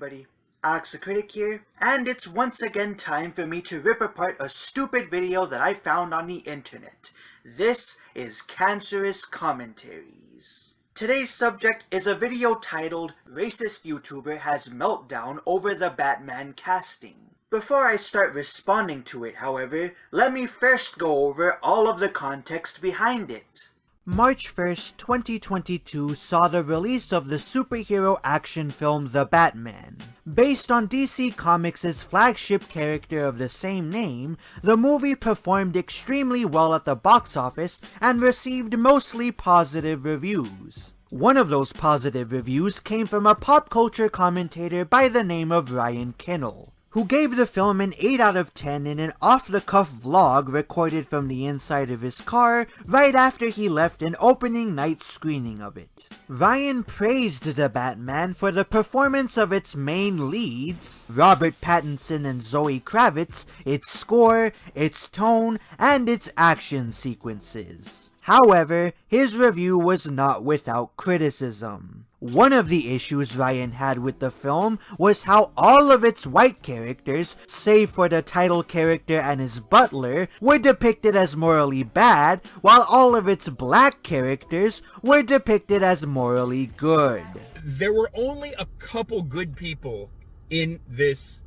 everybody, Alex The Critic here, and it's once again time for me to rip apart a stupid video that I found on the internet. This is Cancerous Commentaries. Today's subject is a video titled, Racist YouTuber Has Meltdown Over the Batman Casting. Before I start responding to it, however, let me first go over all of the context behind it. March 1st, 2022 saw the release of the superhero action film The Batman. Based on DC Comics' flagship character of the same name, the movie performed extremely well at the box office and received mostly positive reviews. One of those positive reviews came from a pop culture commentator by the name of Ryan Kinnell, who gave the film an 8 out of 10 in an off-the-cuff vlog recorded from the inside of his car right after he left an opening night screening of it. Ryan praised The Batman for the performance of its main leads, Robert Pattinson and Zoe Kravitz, its score, its tone, and its action sequences. However, his review was not without criticism. One of the issues Ryan had with the film was how all of its white characters, save for the title character and his butler, were depicted as morally bad, while all of its black characters were depicted as morally good. There were only a couple good people in this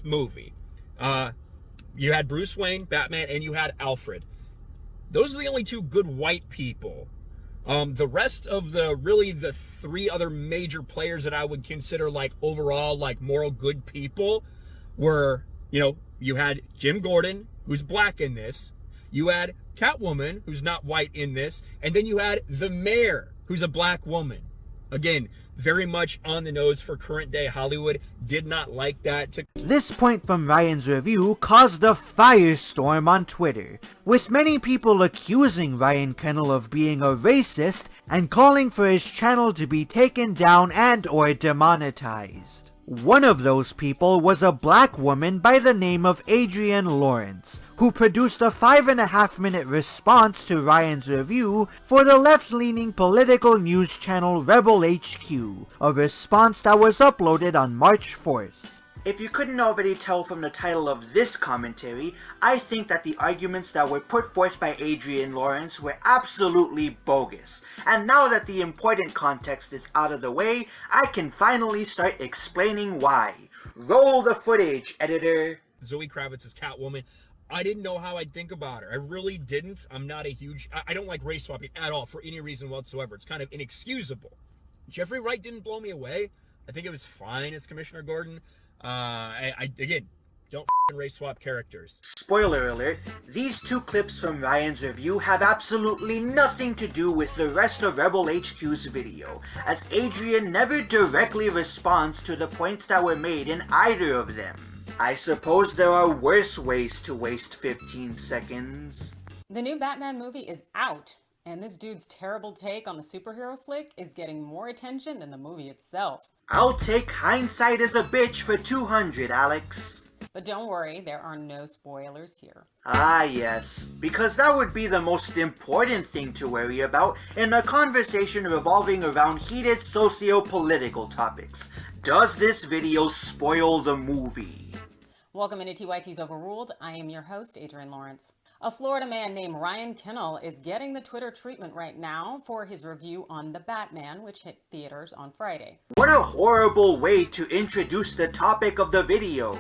movie. You had Bruce Wayne, Batman, and you had Alfred. Those are the only two good white people. The rest of the three other major players that I would consider like overall like moral good people were, you had Jim Gordon, who's black in this, you had Catwoman, who's not white in this, and then you had the mayor, who's a black woman. Again, very much on the nose for current day Hollywood. Did not like that. This point from Ryan's review caused a firestorm on Twitter, with many people accusing Ryan Kinnell of being a racist and calling for his channel to be taken down and or demonetized. One of those people was a black woman by the name of Adrienne Lawrence, who produced a 5.5-minute response to Ryan's review for the left-leaning political news channel Rebel HQ, a response that was uploaded on March 4th. If you couldn't already tell from the title of this commentary, I think that the arguments that were put forth by Adrienne Lawrence were absolutely bogus. And now that the important context is out of the way, I can finally start explaining why. Roll the footage, editor. Zoe Kravitz is Catwoman. I didn't know how I'd think about her. I really didn't. I'm not a huge... I don't like race swapping at all for any reason whatsoever. It's kind of inexcusable. Jeffrey Wright didn't blow me away. I think it was fine as Commissioner Gordon. Again, don't race swap characters. Spoiler alert, these two clips from Ryan's review have absolutely nothing to do with the rest of Rebel HQ's video, as Adrienne never directly responds to the points that were made in either of them. I suppose there are worse ways to waste 15 seconds. The new Batman movie is out, and this dude's terrible take on the superhero flick is getting more attention than the movie itself. I'll take hindsight as a bitch for 200, Alex. But don't worry, there are no spoilers here. Ah yes, because that would be the most important thing to worry about in a conversation revolving around heated socio-political topics. Does this video spoil the movie? Welcome into TYT's Overruled. I am your host, Adrienne Lawrence. A Florida man named Ryan Kinnell is getting the Twitter treatment right now for his review on The Batman, which hit theaters on Friday. What a horrible way to introduce the topic of the video.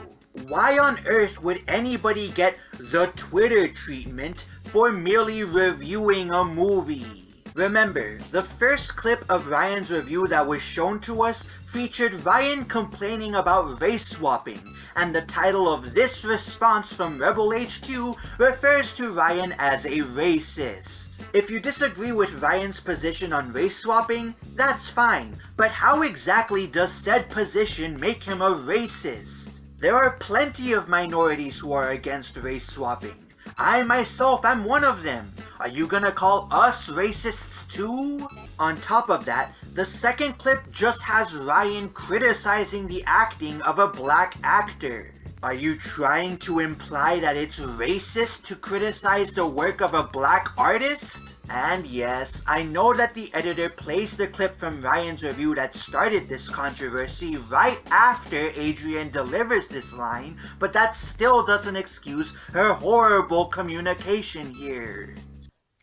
Why on earth would anybody get the Twitter treatment for merely reviewing a movie? Remember, the first clip of Ryan's review that was shown to us featured Ryan complaining about race swapping, and the title of this response from Rebel HQ refers to Ryan as a racist. If you disagree with Ryan's position on race swapping, that's fine, but how exactly does said position make him a racist? There are plenty of minorities who are against race swapping. I myself am one of them. Are you gonna call us racists too? On top of that, the second clip just has Ryan criticizing the acting of a black actor. Are you trying to imply that it's racist to criticize the work of a black artist? And yes, I know that the editor plays the clip from Ryan's review that started this controversy right after Adrian delivers this line, but that still doesn't excuse her horrible communication here.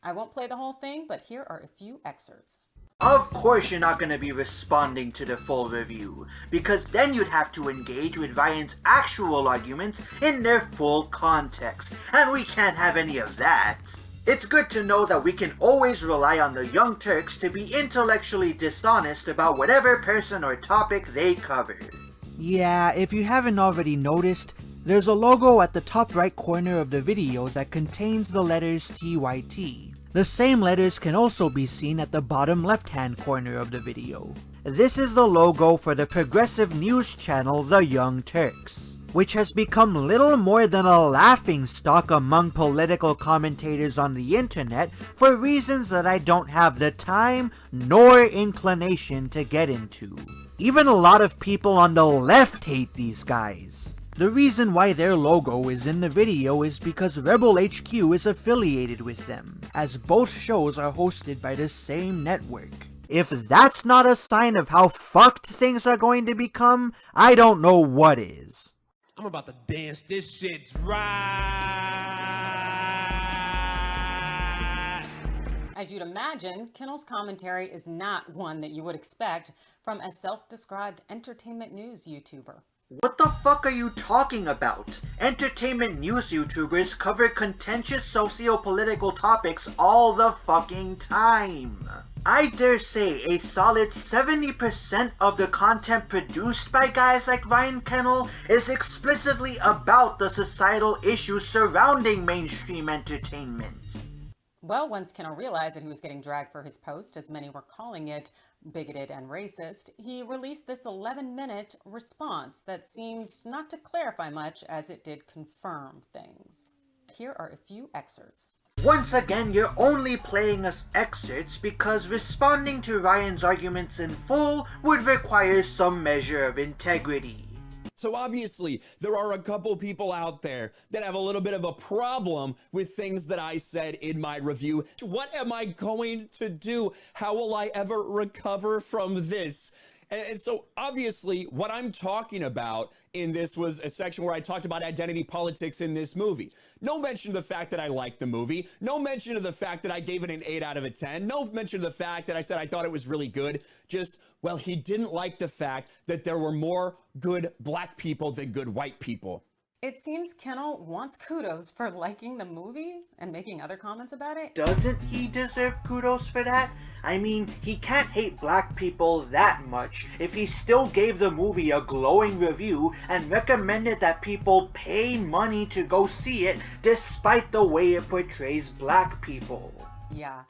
I won't play the whole thing, but here are a few excerpts. Of course you're not going to be responding to the full review, because then you'd have to engage with Ryan's actual arguments in their full context, and we can't have any of that. It's good to know that we can always rely on the Young Turks to be intellectually dishonest about whatever person or topic they cover. Yeah, if you haven't already noticed, there's a logo at the top right corner of the video that contains the letters TYT. The same letters can also be seen at the bottom left-hand corner of the video. This is the logo for the progressive news channel The Young Turks, which has become little more than a laughingstock among political commentators on the internet for reasons that I don't have the time nor inclination to get into. Even a lot of people on the left hate these guys. The reason why their logo is in the video is because Rebel HQ is affiliated with them, as both shows are hosted by the same network. If that's not a sign of how fucked things are going to become, I don't know what is. I'm about to dance this shit right. As you'd imagine, Kinnell's commentary is not one that you would expect from a self-described entertainment news YouTuber. What the fuck are you talking about? Entertainment news YouTubers cover contentious socio-political topics all the fucking time. I dare say a solid 70% of the content produced by guys like Ryan Kinnell is explicitly about the societal issues surrounding mainstream entertainment. Well, once Kinnell realized that he was getting dragged for his post, as many were calling it bigoted and racist, he released this 11-minute response that seemed not to clarify much as it did confirm things. Here are a few excerpts. Once again, you're only playing us excerpts because responding to Ryan's arguments in full would require some measure of integrity. So obviously, there are a couple people out there that have a little bit of a problem with things that I said in my review. What am I going to do? How will I ever recover from this? And so obviously what I'm talking about in this was a section where I talked about identity politics in this movie. No mention of the fact that I liked the movie. No mention of the fact that I gave it an 8 out of 10. No mention of the fact that I said I thought it was really good. Just, well, he didn't like the fact that there were more good black people than good white people. It seems Kinnell wants kudos for liking the movie and making other comments about it. Doesn't he deserve kudos for that? I mean, he can't hate black people that much if he still gave the movie a glowing review and recommended that people pay money to go see it despite the way it portrays black people. Yeah.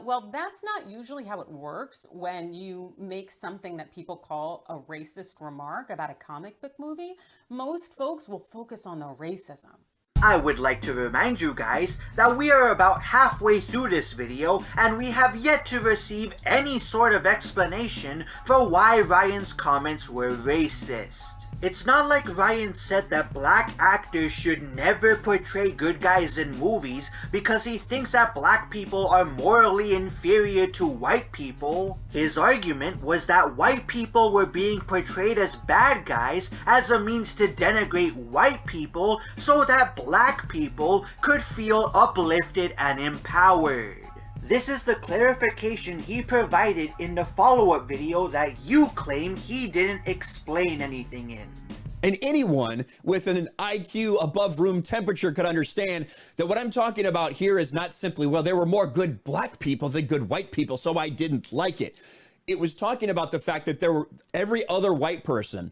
Well, that's not usually how it works when you make something that people call a racist remark about a comic book movie. Most folks will focus on the racism. I would like to remind you guys that we are about halfway through this video and we have yet to receive any sort of explanation for why Ryan's comments were racist. It's not like Ryan said that black actors should never portray good guys in movies because he thinks that black people are morally inferior to white people. His argument was that white people were being portrayed as bad guys as a means to denigrate white people so that black people could feel uplifted and empowered. This is the clarification he provided in the follow-up video that you claim he didn't explain anything in. And anyone with an IQ above room temperature could understand that what I'm talking about here is not simply, well, there were more good black people than good white people, so I didn't like it. It was talking about the fact that there were every other white person,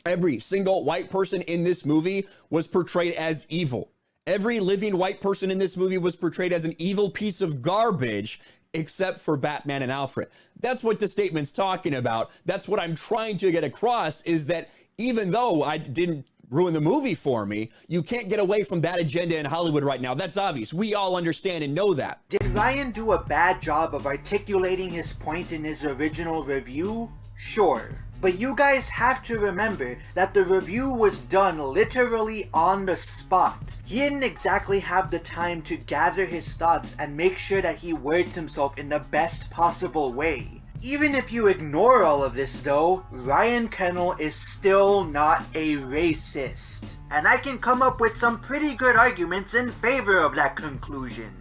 every single white person in this movie was portrayed as evil. Every living white person in this movie was portrayed as an evil piece of garbage, except for Batman and Alfred. That's what the statement's talking about. That's what I'm trying to get across, is that even though I didn't ruin the movie for me, you can't get away from that agenda in Hollywood right now. That's obvious. We all understand and know that. Did Ryan do a bad job of articulating his point in his original review? Sure. But you guys have to remember that the review was done literally on the spot. He didn't exactly have the time to gather his thoughts and make sure that he words himself in the best possible way. Even if you ignore all of this though, Ryan Kennel is still not a racist. And I can come up with some pretty good arguments in favor of that conclusion.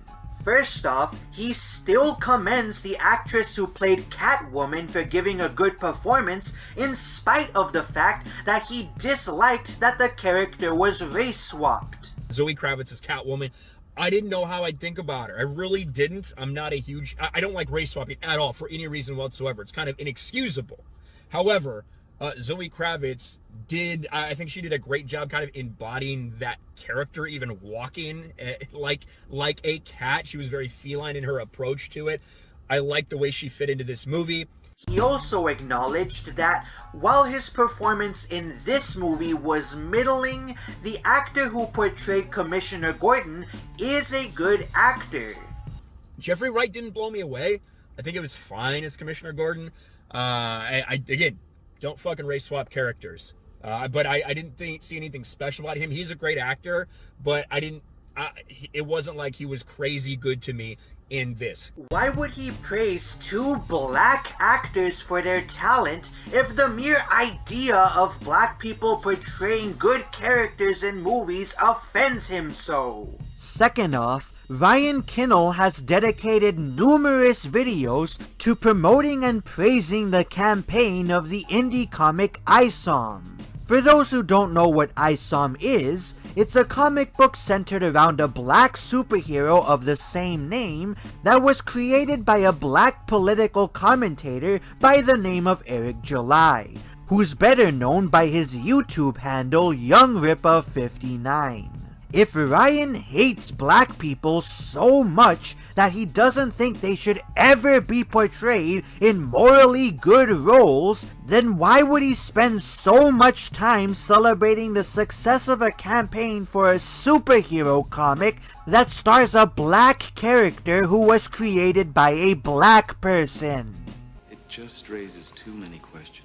First off, he still commends the actress who played Catwoman for giving a good performance in spite of the fact that he disliked that the character was race swapped. Zoe Kravitz's Catwoman, I didn't know how I'd think about her. I really didn't. I'm not a huge... I don't like race swapping at all for any reason whatsoever. It's kind of inexcusable. However, Zoe Kravitz did... I think she did a great job kind of embodying that character, even walking like a cat. She was very feline in her approach to it. I like the way she fit into this movie. He also acknowledged that while his performance in this movie was middling, the actor who portrayed Commissioner Gordon is a good actor. Jeffrey Wright didn't blow me away. I think it was fine as Commissioner Gordon. I again, don't fucking race swap characters. But I didn't see anything special about him. He's a great actor, but it wasn't like he was crazy good to me in this. Why would he praise two black actors for their talent if the mere idea of black people portraying good characters in movies offends him so? Second off, Ryan Kennel has dedicated numerous videos to promoting and praising the campaign of the indie comic ISOM. For those who don't know what ISOM is, it's a comic book centered around a black superhero of the same name that was created by a black political commentator by the name of Eric July, who's better known by his YouTube handle YoungRippa59. If Ryan hates black people so much that he doesn't think they should ever be portrayed in morally good roles, then why would he spend so much time celebrating the success of a campaign for a superhero comic that stars a black character who was created by a black person? It just raises too many questions.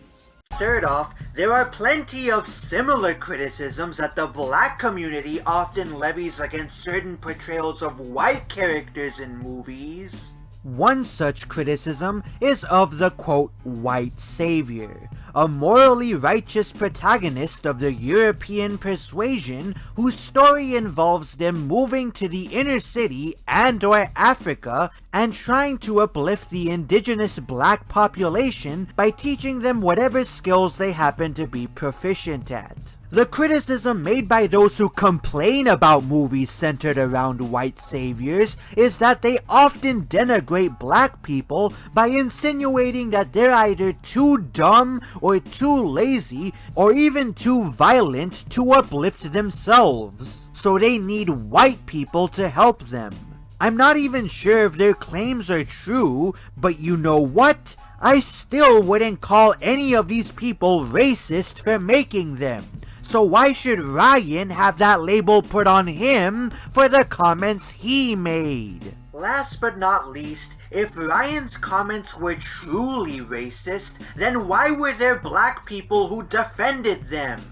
Third off, there are plenty of similar criticisms that the black community often levies against certain portrayals of white characters in movies. One such criticism is of the quote, white savior, a morally righteous protagonist of the European persuasion whose story involves them moving to the inner city and/or Africa and trying to uplift the indigenous black population by teaching them whatever skills they happen to be proficient at. The criticism made by those who complain about movies centered around white saviors is that they often denigrate black people by insinuating that they're either too dumb or too lazy or even too violent to uplift themselves, so they need white people to help them. I'm not even sure if their claims are true, but you know what? I still wouldn't call any of these people racist for making them. So why should Ryan have that label put on him for the comments he made? Last but not least, if Ryan's comments were truly racist, then why were there black people who defended them?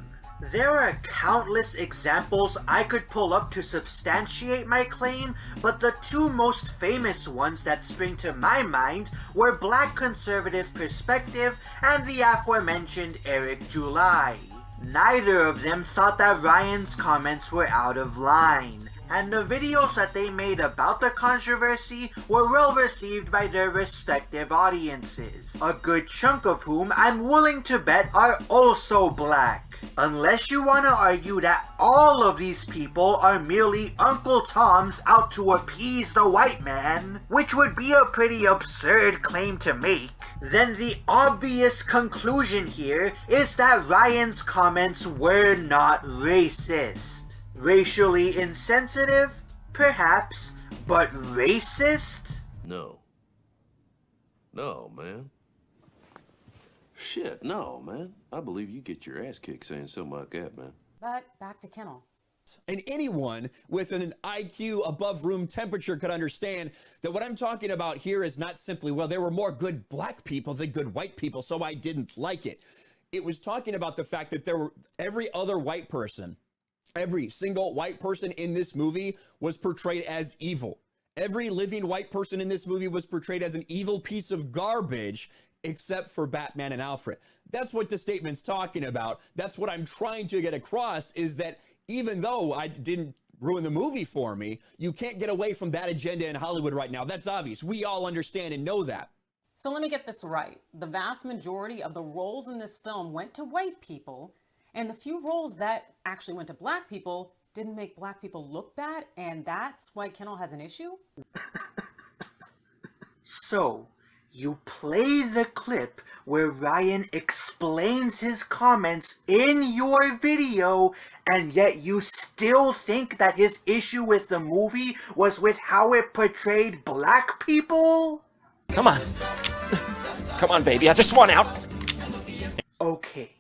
There are countless examples I could pull up to substantiate my claim, but the two most famous ones that spring to my mind were Black Conservative Perspective and the aforementioned Eric July. Neither of them thought that Ryan's comments were out of line, and the videos that they made about the controversy were well received by their respective audiences, a good chunk of whom I'm willing to bet are also black. Unless you want to argue that all of these people are merely Uncle Toms out to appease the white man, which would be a pretty absurd claim to make, then the obvious conclusion here is that Ryan's comments were not racist. Racially insensitive? Perhaps, but racist? No. No, man. Shit, no, man. I believe you get your ass kicked saying something like that, man. But back to Kennel. And anyone with an IQ above room temperature could understand that what I'm talking about here is not simply, well, there were more good black people than good white people, so I didn't like it. It was talking about the fact that every other white person, every single white person in this movie was portrayed as evil. Every living white person in this movie was portrayed as an evil piece of garbage, except for Batman and Alfred. That's what the statement's talking about. That's what I'm trying to get across, is that even though I didn't ruin the movie for me, you can't get away from that agenda in Hollywood right now. That's obvious. We all understand and know that. So let me get this right. The vast majority of the roles in this film went to white people, and the few roles that actually went to black people didn't make black people look bad, and that's why Kennel has an issue? So, you play the clip where Ryan explains his comments in your video, and yet you still think that his issue with the movie was with how it portrayed black people? Come on. Come on, baby. I just want out. Okay,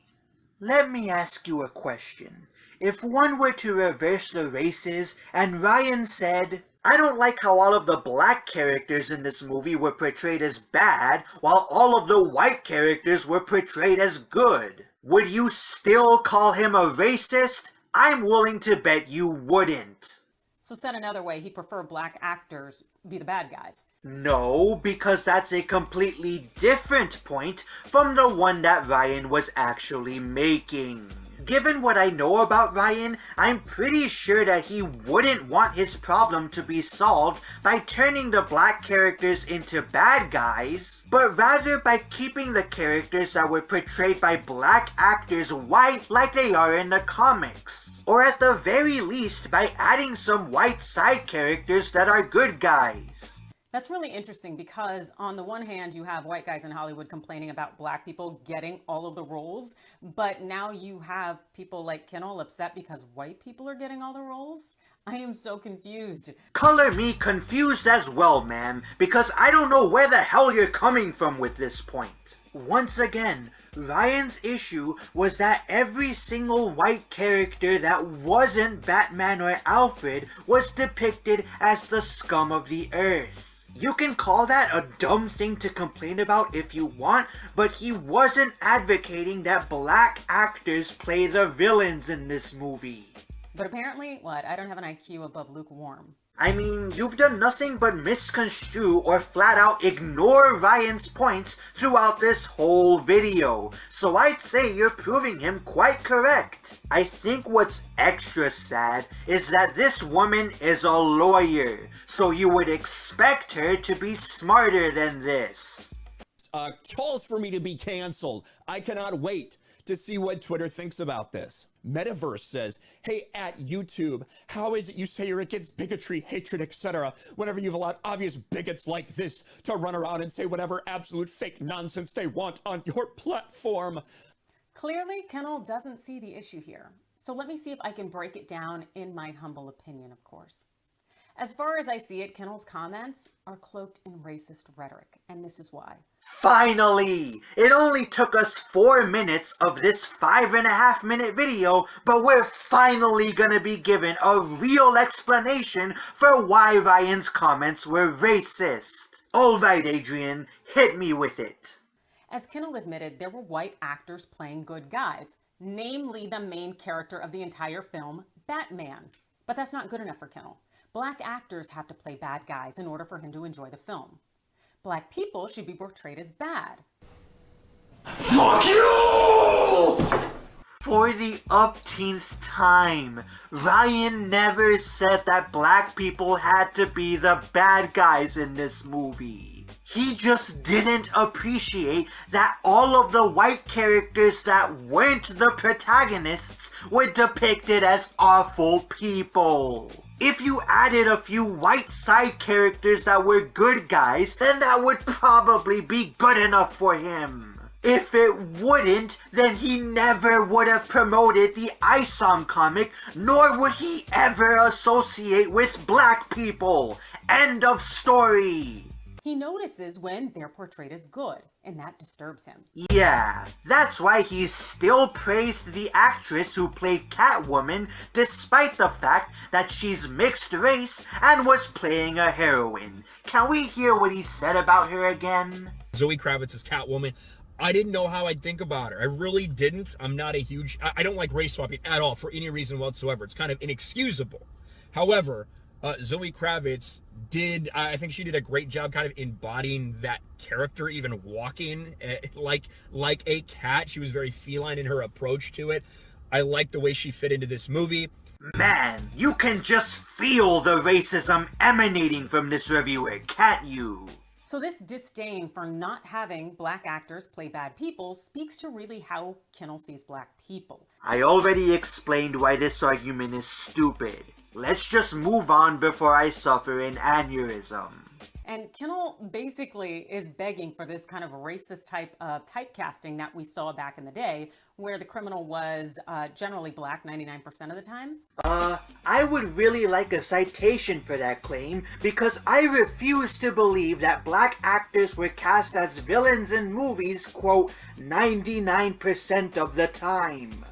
let me ask you a question. If one were to reverse the races and Ryan said, I don't like how all of the black characters in this movie were portrayed as bad, while all of the white characters were portrayed as good, would you still call him a racist? I'm willing to bet you wouldn't. So said another way, he preferred black actors be the bad guys. No, because that's a completely different point from the one that Ryan was actually making. Given what I know about Ryan, I'm pretty sure that he wouldn't want his problem to be solved by turning the black characters into bad guys, but rather by keeping the characters that were portrayed by black actors white like they are in the comics. Or at the very least, by adding some white side characters that are good guys. That's really interesting because on the one hand, you have white guys in Hollywood complaining about black people getting all of the roles, but now you have people like Kennel upset because white people are getting all the roles? I am so confused. Color me confused as well, ma'am, because I don't know where the hell you're coming from with this point. Once again, Ryan's issue was that every single white character that wasn't Batman or Alfred was depicted as the scum of the earth. You can call that a dumb thing to complain about if you want, but he wasn't advocating that black actors play the villains in this movie. But apparently, what? I don't have an IQ above lukewarm. I mean, you've done nothing but misconstrue or flat out ignore Ryan's points throughout this whole video, so I'd say you're proving him quite correct. I think what's extra sad is that this woman is a lawyer, so you would expect her to be smarter than this. Calls for me to be canceled. I cannot wait to see what Twitter thinks about this. Metaverse says, hey, at YouTube, how is it you say you're against bigotry, hatred, etc., whenever you've allowed obvious bigots like this to run around and say whatever absolute fake nonsense they want on your platform? Clearly, Kennel doesn't see the issue here. So let me see if I can break it down in my humble opinion, of course. As far as I see it, Kennel's comments are cloaked in racist rhetoric, and this is why. Finally! It only took us 4 minutes of this 5.5 minute video, but we're finally gonna be given a real explanation for why Ryan's comments were racist. Alright, Adrian, hit me with it. As Kennel admitted, there were white actors playing good guys, namely the main character of the entire film, Batman. But that's not good enough for Kennel. Black actors have to play bad guys in order for him to enjoy the film. Black people should be portrayed as bad. Fuck you! For the upteenth time, Ryan never said that black people had to be the bad guys in this movie. He just didn't appreciate that all of the white characters that weren't the protagonists were depicted as awful people. If you added a few white side characters that were good guys, then that would probably be good enough for him. If it wouldn't, then he never would have promoted the ISOM comic, nor would he ever associate with black people. End of story. He notices when they're portrayed as good, and that disturbs him. Yeah, that's why he still praised the actress who played Catwoman despite the fact that she's mixed race and was playing a heroine. Can we hear what he said about her again? Zoe Kravitz's Catwoman. I didn't know how I'd think about her. I really didn't. I'm not a huge... I don't like race swapping at all for any reason whatsoever. It's kind of inexcusable. However, Zoe Kravitz did... I think she did a great job kind of embodying that character, even walking like a cat. She was very feline in her approach to it. I like the way she fit into this movie. Man, you can just feel the racism emanating from this reviewer, can't you? So this disdain for not having black actors play bad people speaks to really how Kinnell sees black people. I already explained why this argument is stupid. Let's just move on before I suffer an aneurysm. And Kinnell basically is begging for this kind of racist type of typecasting that we saw back in the day, where the criminal was generally black 99% of the time. I would really like a citation for that claim, because I refuse to believe that black actors were cast as villains in movies, quote, 99% of the time.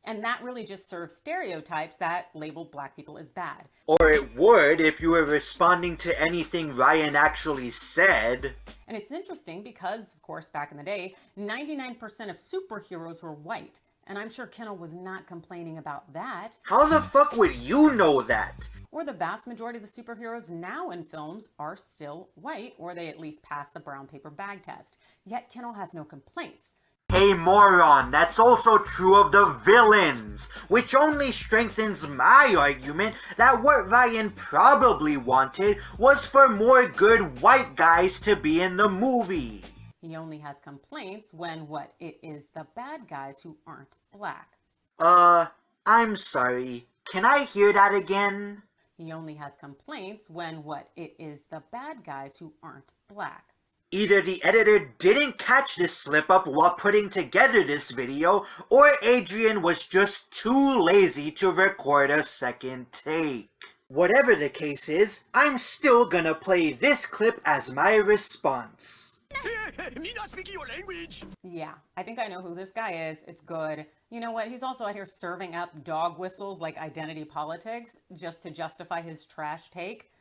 And that really just serves stereotypes that label black people as bad. Or it would if you were responding to anything Ryan actually said. And it's interesting because, of course, back in the day, 99% of superheroes were white. And I'm sure Kinnell was not complaining about that. How the fuck would you know that? Or the vast majority of the superheroes now in films are still white, or they at least pass the brown paper bag test. Yet Kinnell has no complaints. Hey moron, that's also true of the villains, which only strengthens my argument that what Ryan probably wanted was for more good white guys to be in the movie. He only has complaints when it is the bad guys who aren't black. I'm sorry, can I hear that again? He only has complaints when it is the bad guys who aren't black. Either the editor didn't catch this slip-up while putting together this video, or Adrian was just too lazy to record a second take. Whatever the case is, I'm still gonna play this clip as my response. Me not speaking your language. Yeah, I think I know who this guy is. It's good. You know what? He's also out here serving up dog whistles like identity politics just to justify his trash take.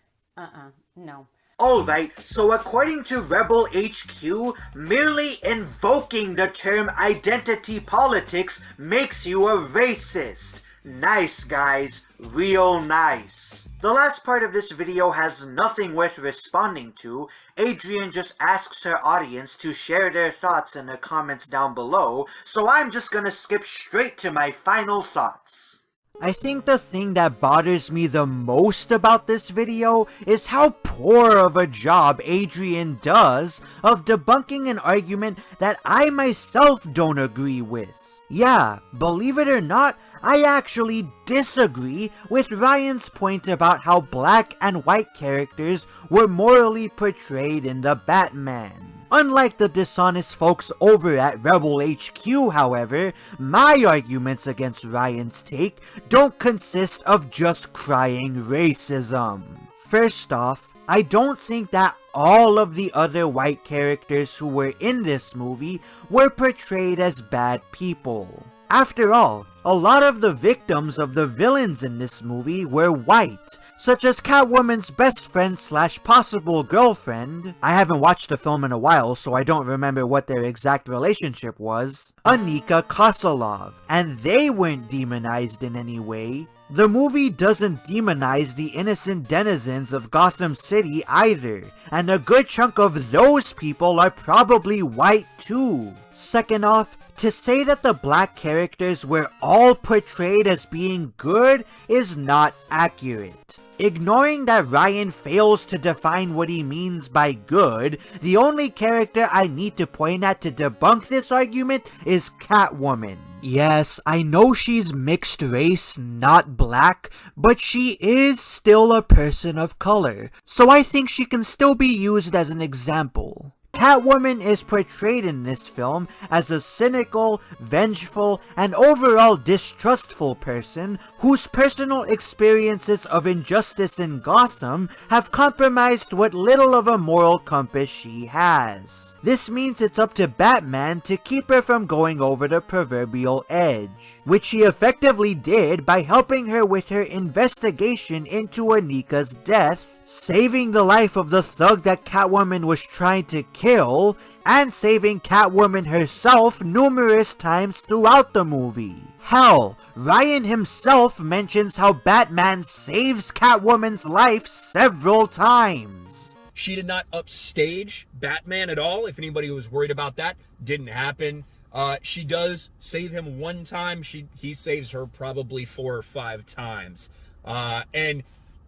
No. Alright, so according to Rebel HQ, merely invoking the term identity politics makes you a racist. Nice, guys. Real nice. The last part of this video has nothing worth responding to. Adrian just asks her audience to share their thoughts in the comments down below, so I'm just gonna skip straight to my final thoughts. I think the thing that bothers me the most about this video is how poor of a job Adrian does of debunking an argument that I myself don't agree with. Yeah, believe it or not, I actually disagree with Ryan's point about how black and white characters were morally portrayed in the Batman. Unlike the dishonest folks over at Rebel HQ, however, my arguments against Ryan's take don't consist of just crying racism. First off, I don't think that all of the other white characters who were in this movie were portrayed as bad people. After all, a lot of the victims of the villains in this movie were white, such as Catwoman's best friend slash possible girlfriend. I haven't watched the film in a while, so I don't remember what their exact relationship was. Anika Kosolov, and they weren't demonized in any way. The movie doesn't demonize the innocent denizens of Gotham City either, and a good chunk of those people are probably white too. Second off, to say that the black characters were all portrayed as being good is not accurate. Ignoring that Ryan fails to define what he means by good, the only character I need to point at to debunk this argument is Catwoman. Yes, I know she's mixed race, not black, but she is still a person of color, so I think she can still be used as an example. Catwoman is portrayed in this film as a cynical, vengeful, and overall distrustful person whose personal experiences of injustice in Gotham have compromised what little of a moral compass she has. This means it's up to Batman to keep her from going over the proverbial edge, which he effectively did by helping her with her investigation into Anika's death, saving the life of the thug that Catwoman was trying to kill, and saving Catwoman herself numerous times throughout the movie. Hell, Ryan himself mentions how Batman saves Catwoman's life several times. She did not upstage Batman at all. If anybody was worried about that, didn't happen. She does save him one time. He saves her probably 4 or 5 times. And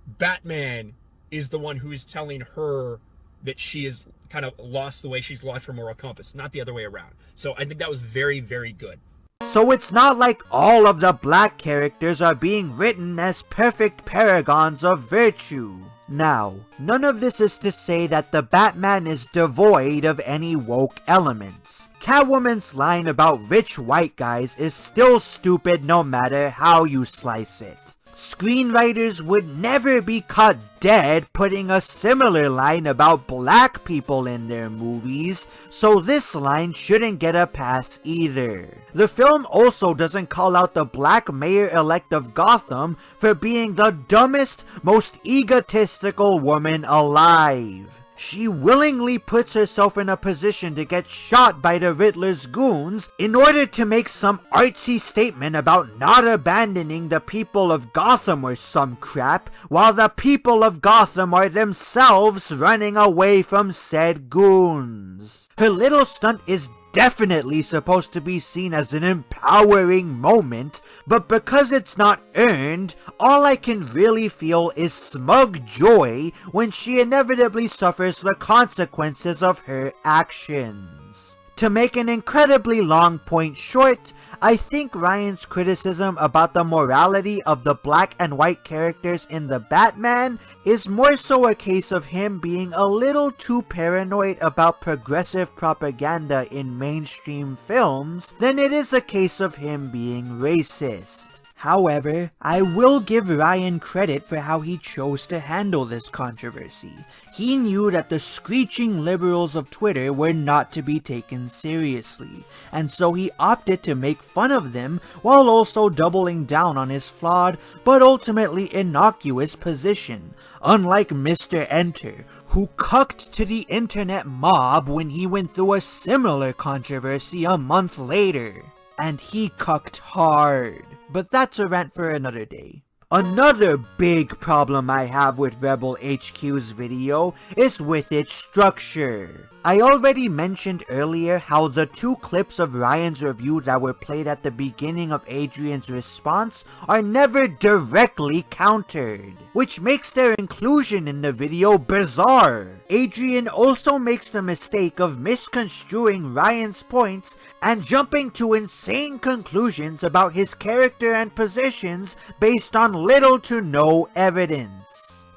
Batman is the one who is telling her that she is kind of lost the way she's lost her moral compass, not the other way around. So I think that was very, very good. So it's not like all of the black characters are being written as perfect paragons of virtue. Now, none of this is to say that the Batman is devoid of any woke elements. Catwoman's line about rich white guys is still stupid no matter how you slice it. Screenwriters would never be caught dead putting a similar line about black people in their movies, so this line shouldn't get a pass either. The film also doesn't call out the black mayor-elect of Gotham for being the dumbest, most egotistical woman alive. She willingly puts herself in a position to get shot by the Riddler's goons in order to make some artsy statement about not abandoning the people of Gotham or some crap, while the people of Gotham are themselves running away from said goons. Her little stunt is definitely supposed to be seen as an empowering moment, but because it's not earned, all I can really feel is smug joy when she inevitably suffers the consequences of her actions. To make an incredibly long point short, I think Ryan's criticism about the morality of the black and white characters in the Batman is more so a case of him being a little too paranoid about progressive propaganda in mainstream films than it is a case of him being racist. However, I will give Ryan credit for how he chose to handle this controversy. He knew that the screeching liberals of Twitter were not to be taken seriously, and so he opted to make fun of them while also doubling down on his flawed but ultimately innocuous position, unlike Mr. Enter, who cucked to the internet mob when he went through a similar controversy a month later. And he cucked hard. But that's a rant for another day. Another big problem I have with Rebel HQ's video is with its structure. I already mentioned earlier how the 2 clips of Ryan's review that were played at the beginning of Adrian's response are never directly countered, which makes their inclusion in the video bizarre. Adrian also makes the mistake of misconstruing Ryan's points and jumping to insane conclusions about his character and positions based on little to no evidence.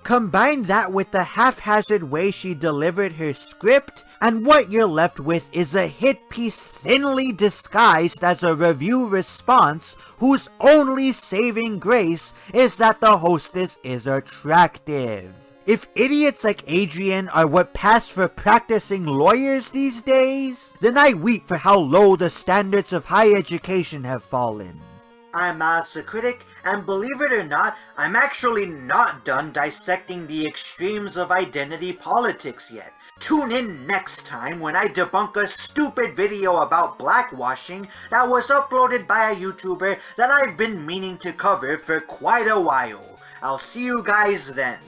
Combine that with the haphazard way she delivered her script, and what you're left with is a hit piece thinly disguised as a review response whose only saving grace is that the hostess is attractive. If idiots like Adrian are what pass for practicing lawyers these days, then I weep for how low the standards of higher education have fallen. I'm Alex The Critic, and believe it or not, I'm actually not done dissecting the extremes of identity politics yet. Tune in next time when I debunk a stupid video about blackwashing that was uploaded by a YouTuber that I've been meaning to cover for quite a while. I'll see you guys then.